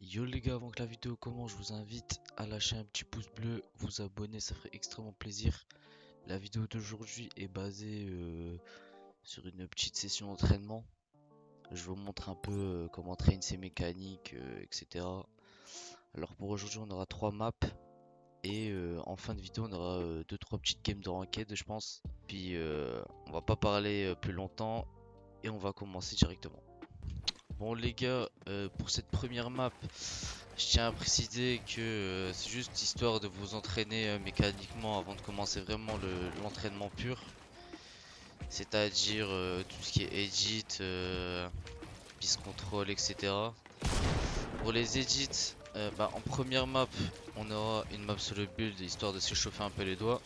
Yo les gars, avant que la vidéo commence, je vous invite à lâcher un petit pouce bleu, vous abonner, ça ferait extrêmement plaisir. La vidéo d'aujourd'hui est basée sur une petite session d'entraînement. Je vous montre un peu comment traîner ses mécaniques, etc. Alors pour aujourd'hui, on aura 3 maps et en fin de vidéo, on aura 2-3 petites games de ranked, je pense. Puis on va pas parler plus longtemps et on va commencer directement. Bon les gars, pour cette première map, je tiens à préciser que c'est juste histoire de vous entraîner mécaniquement avant de commencer vraiment l'entraînement pur. C'est-à-dire tout ce qui est edit, piste control, etc. Pour les edits, en première map, on aura une map sur le build histoire de se chauffer un peu les doigts.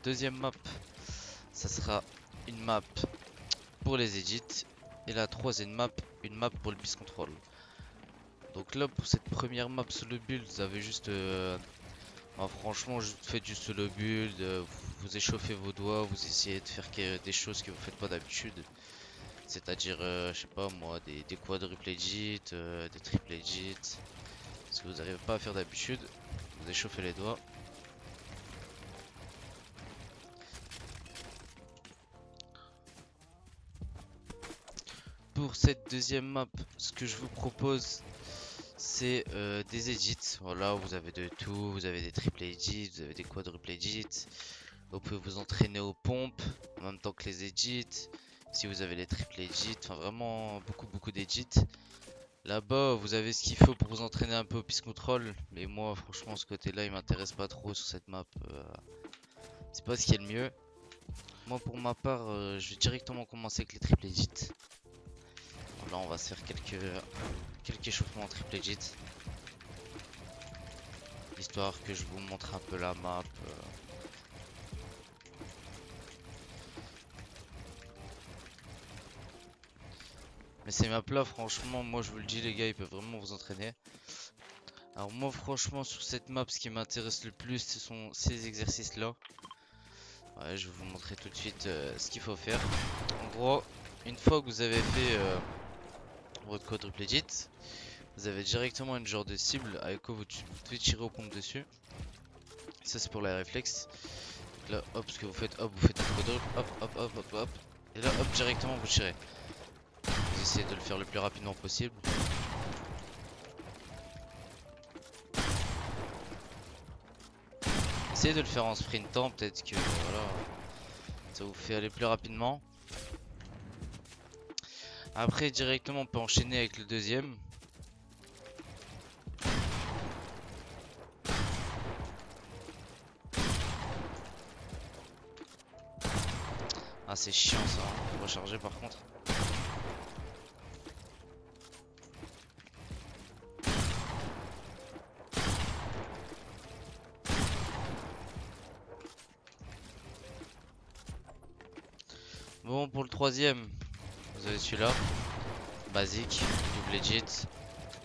Deuxième map, ça sera une map pour les edits. Et la troisième map, une map pour le piste control. Donc là pour cette première map solo build, vous avez juste franchement faites du solo build, vous échauffez vos doigts, vous essayez de faire des choses que vous faites pas d'habitude. C'est-à-dire je sais pas moi, des quadruple legit, des triple legit. Ce que vous n'arrivez pas à faire d'habitude, vous échauffez les doigts. Pour cette deuxième map, ce que je vous propose, c'est des edits. Voilà, vous avez de tout, vous avez des triple edits, vous avez des quadruple edits. Vous pouvez vous entraîner aux pompes en même temps que les edits. Si vous avez les triple edits, enfin vraiment beaucoup d'edits. Là-bas, vous avez ce qu'il faut pour vous entraîner un peu au piste control. Mais moi, franchement, ce côté-là, il m'intéresse pas trop sur cette map. C'est pas ce qui est le mieux. Moi, pour ma part, je vais directement commencer avec les triple edits. Là, on va se faire quelques échauffements en triple edit. Histoire que je vous montre un peu la map. Mais ces maps là, franchement, moi je vous le dis les gars, ils peuvent vraiment vous entraîner. Alors moi franchement sur cette map, ce qui m'intéresse le plus, ce sont ces exercices là. Ouais, je vais vous montrer tout de suite ce qu'il faut faire. En gros, une fois que vous avez fait votre quadruple edit, vous avez directement une genre de cible avec quoi vous devez tirer aux pompes dessus. Ça c'est pour la réflexe. Donc là, hop, ce que vous faites, hop, vous faites un quadruple, hop. Et là, hop, directement vous tirez. Vous essayez de le faire le plus rapidement possible. Essayez de le faire en sprintant, peut-être que voilà, ça vous fait aller plus rapidement. Après directement on peut enchaîner avec le deuxième. Ah c'est chiant ça, hein. Faut recharger par contre. Bon pour le troisième, vous avez celui-là. Basique, double legit,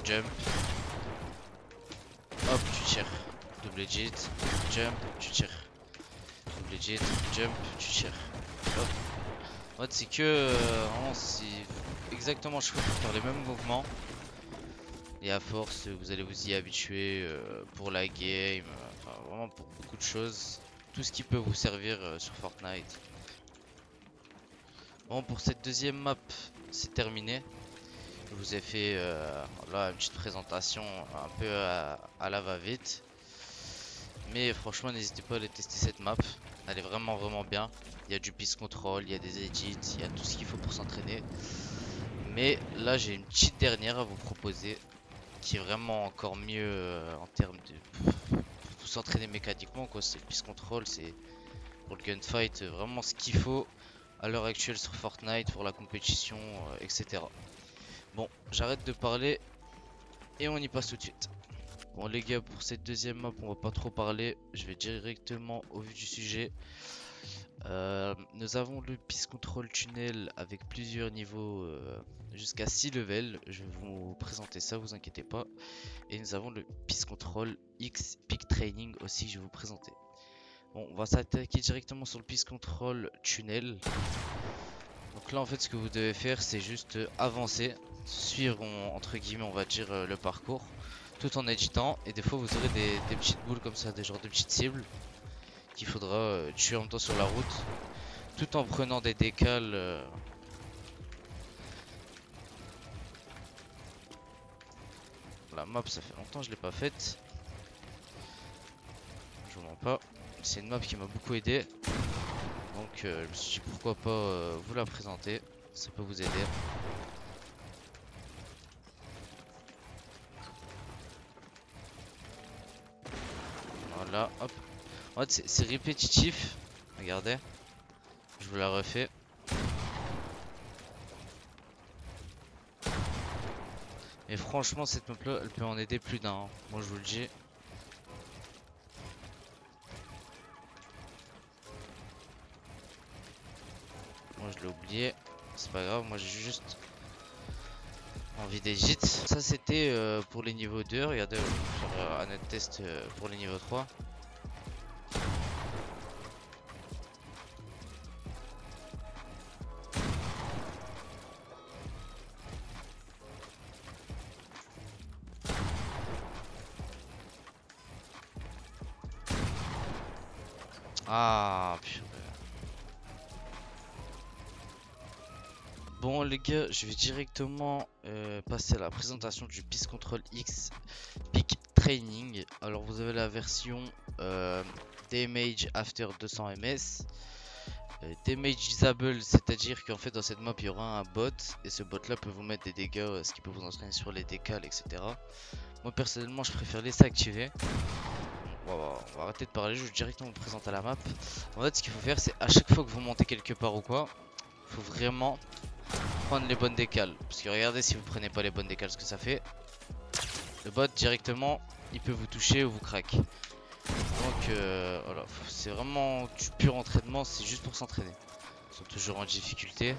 jump. Hop tu tires. Double legit, jump, tu tires. Double legit, jump, tu tires. Hop. En fait c'est que vraiment c'est exactement je peux faire les mêmes mouvements. Et à force vous allez vous y habituer pour la game, enfin vraiment pour beaucoup de choses. Tout ce qui peut vous servir sur Fortnite. Bon pour cette deuxième map c'est terminé. Je vous ai fait là une petite présentation un peu à la va-vite. Mais franchement n'hésitez pas à aller tester cette map. Elle est vraiment bien. Il y a du piste control, il y a des edits, il y a tout ce qu'il faut pour s'entraîner. Mais là j'ai une petite dernière à vous proposer qui est vraiment encore mieux en termes de pour s'entraîner mécaniquement quoi. C'est le piste control, c'est pour le gunfight vraiment ce qu'il faut à l'heure actuelle sur Fortnite pour la compétition, etc. Bon, j'arrête de parler et on y passe tout de suite. Bon les gars, pour cette deuxième map, on va pas trop parler. Je vais directement au vif du sujet. Nous avons le piste control tunnel avec plusieurs niveaux jusqu'à 6 levels. Je vais vous présenter ça, vous inquiétez pas. Et nous avons le piste control X Peak Training aussi, je vais vous présenter. Bon, on va s'attaquer directement sur le piste control tunnel. Donc là en fait ce que vous devez faire c'est juste avancer, suivre entre guillemets on va dire le parcours tout en éditant, et des fois vous aurez des petites boules comme ça, des genres de petites cibles qu'il faudra tuer en même temps sur la route tout en prenant des décales. La map ça fait longtemps que je l'ai pas faite, je vous mens pas, c'est une map qui m'a beaucoup aidé, donc je me suis dit pourquoi pas vous la présenter, ça peut vous aider. Voilà, hop. En fait, c'est répétitif. Regardez, je vous la refais. Et franchement, cette map là, elle peut en aider plus d'un, hein. Moi, je vous le dis. Moi, je l'ai oublié. C'est pas grave, moi, j'ai juste envie d'edit. Ça, c'était pour les niveaux 2. Regardez, je vais faire un autre test pour les niveaux 3. Ah, purée. Bon les gars, je vais directement passer à la présentation du Peace Control X Peak Training. Alors vous avez la version Damage After 200 ms, Damage Disable, c'est-à-dire qu'en fait dans cette map il y aura un bot, et ce bot là peut vous mettre des dégâts, ce qui peut vous entraîner sur les décales, etc. Moi personnellement je préfère laisser activer. On va arrêter de parler, je vais directement vous présenter la map. En fait ce qu'il faut faire c'est à chaque fois que vous montez quelque part ou quoi, il faut vraiment prendre les bonnes décales, parce que regardez, si vous prenez pas les bonnes décales, ce que ça fait, le bot directement il peut vous toucher ou vous craque. Donc voilà, c'est vraiment du pur entraînement, c'est juste pour s'entraîner. Ils sont toujours en difficulté.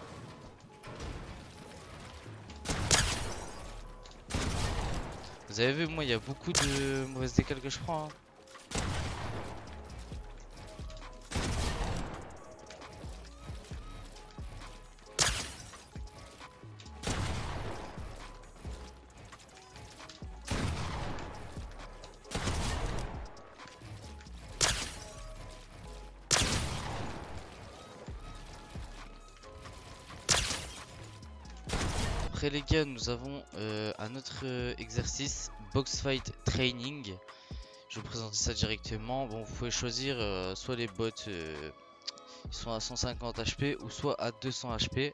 Vous avez vu, moi il y a beaucoup de mauvaises décales que je prends, hein. Après les gars, nous avons un autre exercice, Box Fight Training. Je vais vous présenter ça directement. Bon, vous pouvez choisir soit les bots ils sont à 150 HP ou soit à 200 HP.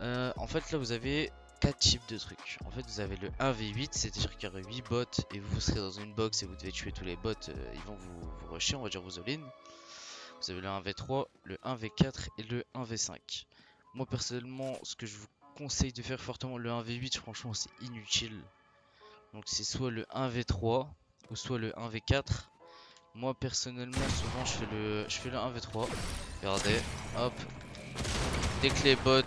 En fait là vous avez 4 types de trucs. En fait vous avez le 1v8, c'est-à-dire qu'il y aura 8 bots et vous serez dans une box et vous devez tuer tous les bots, ils vont vous rusher, on va dire vous all-in. Vous avez le 1v3, le 1v4 et le 1v5. Moi personnellement ce que je vous conseille de faire fortement, le 1v8 franchement c'est inutile. Donc c'est soit le 1v3 ou soit le 1v4. Moi personnellement souvent je fais le 1v3. Regardez, hop. Dès que les bots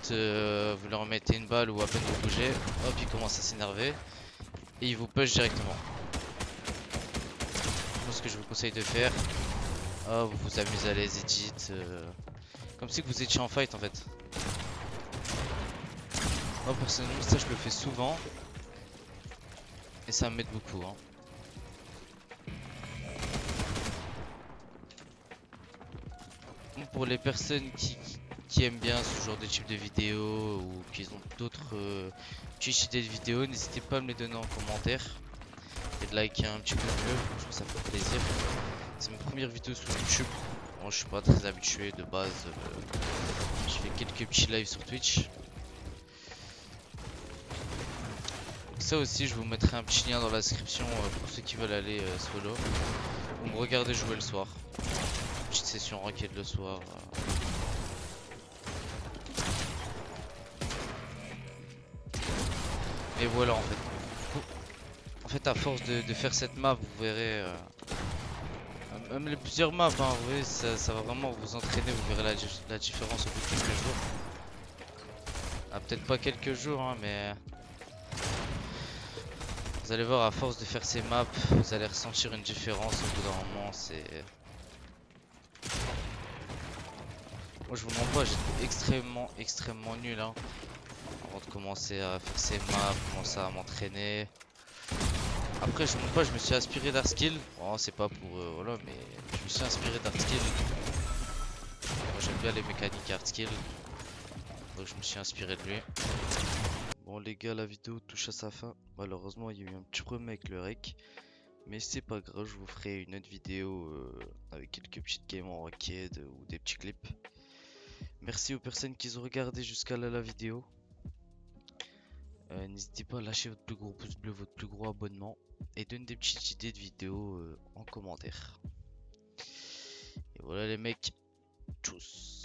vous leur mettez une balle ou à peine vous bougez, hop ils commencent à s'énerver et ils vous push directement. Moi ce que je vous conseille de faire, hop, vous vous amusez à les edit comme si vous étiez en fight en fait. Moi personnellement ça je le fais souvent et ça m'aide beaucoup, hein. Pour les personnes qui aiment bien ce genre de type de vidéo ou qui ont d'autres idées de vidéos, n'hésitez pas à me les donner en commentaire et de liker un petit peu mieux, franchement ça fait plaisir. C'est ma première vidéo sur YouTube. Moi je suis pas très habitué de base, je fais quelques petits lives sur Twitch. Donc ça aussi je vous mettrai un petit lien dans la description pour ceux qui veulent aller solo ou me regarder jouer le soir. Petite session ranked le soir. Et voilà en fait. En fait à force de faire cette map vous verrez même les plusieurs maps, hein, vous voyez, ça va vraiment vous entraîner, vous verrez la différence au bout de quelques jours. Ah, peut-être pas quelques jours hein, mais vous allez voir à force de faire ces maps vous allez ressentir une différence au bout d'un moment. Moi je vous mens pas, j'étais extrêmement nul hein. Avant de commencer à faire ces maps, commencer à m'entraîner. Après je vous mens pas, je me suis inspiré d'Artskill. Bon c'est pas pour voilà mais je me suis inspiré d'Artskill. Moi j'aime bien les mécaniques Artskill. Donc je me suis inspiré de lui. Bon les gars, la vidéo touche à sa fin. Malheureusement il y a eu un petit problème avec le rec. Mais c'est pas grave, je vous ferai une autre vidéo avec quelques petites games en ranked ou des petits clips. Merci aux personnes qui ont regardé jusqu'à là la vidéo. N'hésitez pas à lâcher votre plus gros pouce bleu, votre plus gros abonnement. Et donner des petites idées de vidéos en commentaire. Et voilà les mecs, tchuss.